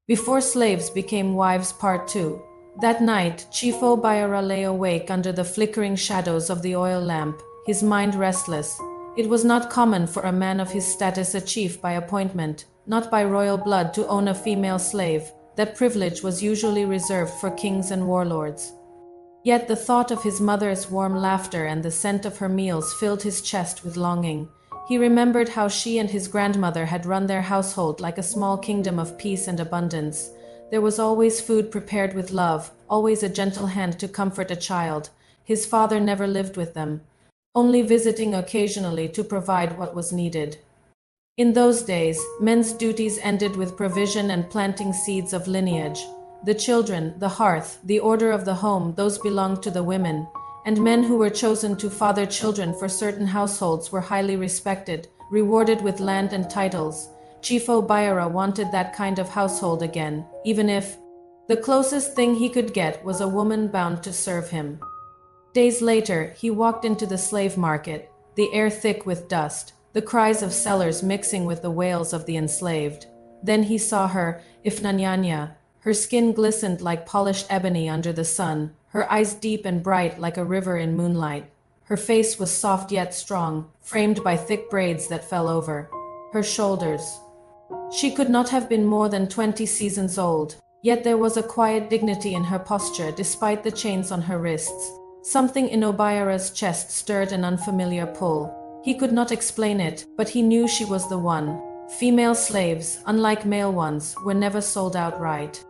Before Slaves Became Wives Part 2. That night, Chief Obiara lay awake under the flickering shadows of the oil lamp, his mind restless. It was not common for a man of his status, a chief by appointment, not by royal blood, to own a female slave. That privilege was usually reserved for kings and warlords. Yet the thought of his mother's warm laughter and the scent of her meals filled his chest with longing. He remembered how she and his grandmother had run their household like a small kingdom of peace and abundance. There was always food prepared with love, always a gentle hand to comfort a child. His father never lived with them, only visiting occasionally to provide what was needed. In those days, men's duties ended with provision and planting seeds of lineage. The children, the hearth, the order of the home, those belonged to the women, and men who were chosen to father children for certain households were highly respected, rewarded with land and titles. Chief Obiara wanted that kind of household again, even if the closest thing he could get was a woman bound to serve him. Days later, he walked into the slave market, the air thick with dust, the cries of sellers mixing with the wails of the enslaved. Then he saw her, Ifnanyanya. Her skin glistened like polished ebony under the sun, her eyes deep and bright like a river in moonlight. Her face was soft yet strong, framed by thick braids that fell over her shoulders. She could not have been more than 20 seasons old, yet there was a quiet dignity in her posture despite the chains on her wrists. Something in Obiara's chest stirred an unfamiliar pull. He could not explain it, but he knew she was the one. Female slaves, unlike male ones, were never sold outright.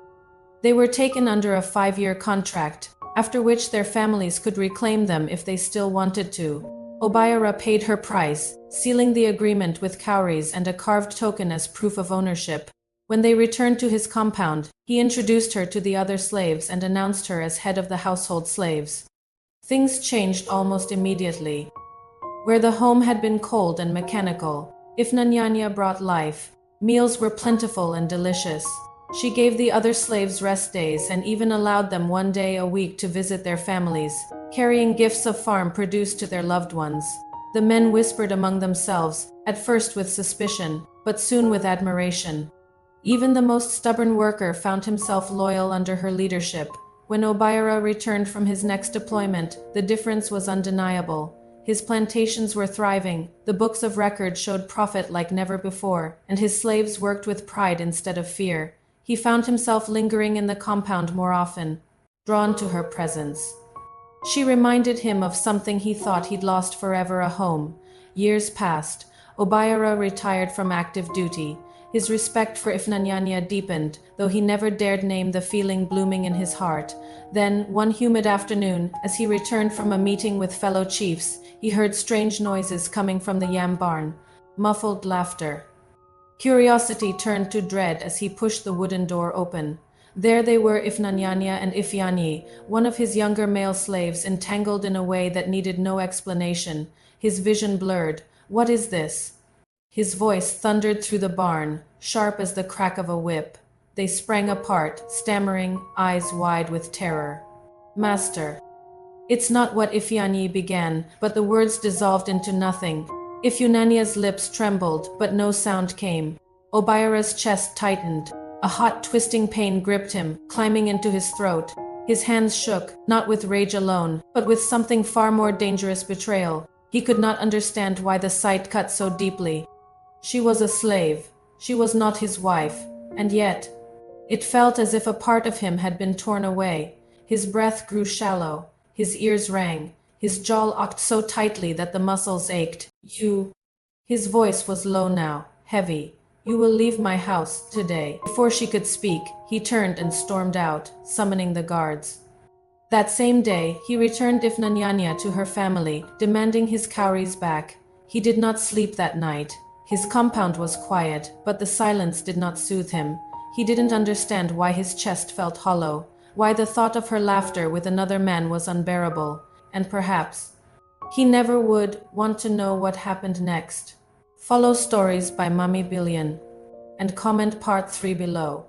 They were taken under a 5-year contract, after which their families could reclaim them if they still wanted to. Obiara paid her price, sealing the agreement with cowries and a carved token as proof of ownership. When they returned to his compound, he introduced her to the other slaves and announced her as head of the household slaves. Things changed almost immediately. Where the home had been cold and mechanical, Ifnanyanya brought life. Meals were plentiful and delicious. She gave the other slaves rest days and even allowed them 1 day a week to visit their families, carrying gifts of farm produce to their loved ones. The men whispered among themselves, at first with suspicion, but soon with admiration. Even the most stubborn worker found himself loyal under her leadership. When Obiara returned from his next deployment, the difference was undeniable. His plantations were thriving, the books of record showed profit like never before, and his slaves worked with pride instead of fear. He found himself lingering in the compound more often, drawn to her presence. She reminded him of something he thought he'd lost forever, a home. Years passed. Obiara retired from active duty. His respect for Ifnanyanya deepened, though he never dared name the feeling blooming in his heart. Then, one humid afternoon, as he returned from a meeting with fellow chiefs, he heard strange noises coming from the yam barn. Muffled laughter. Curiosity turned to dread as he pushed the wooden door open. There they were, Ifnanyanya and Ifyanyi, one of his younger male slaves, entangled in a way that needed no explanation. His vision blurred. "What is this?" His voice thundered through the barn, sharp as the crack of a whip. They sprang apart, stammering, eyes wide with terror. "Master." It's not what Ifyanyi began, but the words dissolved into nothing. Ifnanya's lips trembled, but no sound came. Obiara's chest tightened. A hot, twisting pain gripped him, climbing into his throat. His hands shook, not with rage alone, but with something far more dangerous, betrayal. He could not understand why the sight cut so deeply. She was a slave. She was not his wife. And yet, it felt as if a part of him had been torn away. His breath grew shallow. His ears rang. His jaw locked so tightly that the muscles ached. "You..." His voice was low now, heavy. "You will leave my house today." Before she could speak, he turned and stormed out, summoning the guards. That same day, he returned Ifnanyanya to her family, demanding his cowries back. He did not sleep that night. His compound was quiet, but the silence did not soothe him. He didn't understand why his chest felt hollow, why the thought of her laughter with another man was unbearable, and perhaps he never would want to know what happened next. Follow Stories by Mami Billion and comment part 3 below.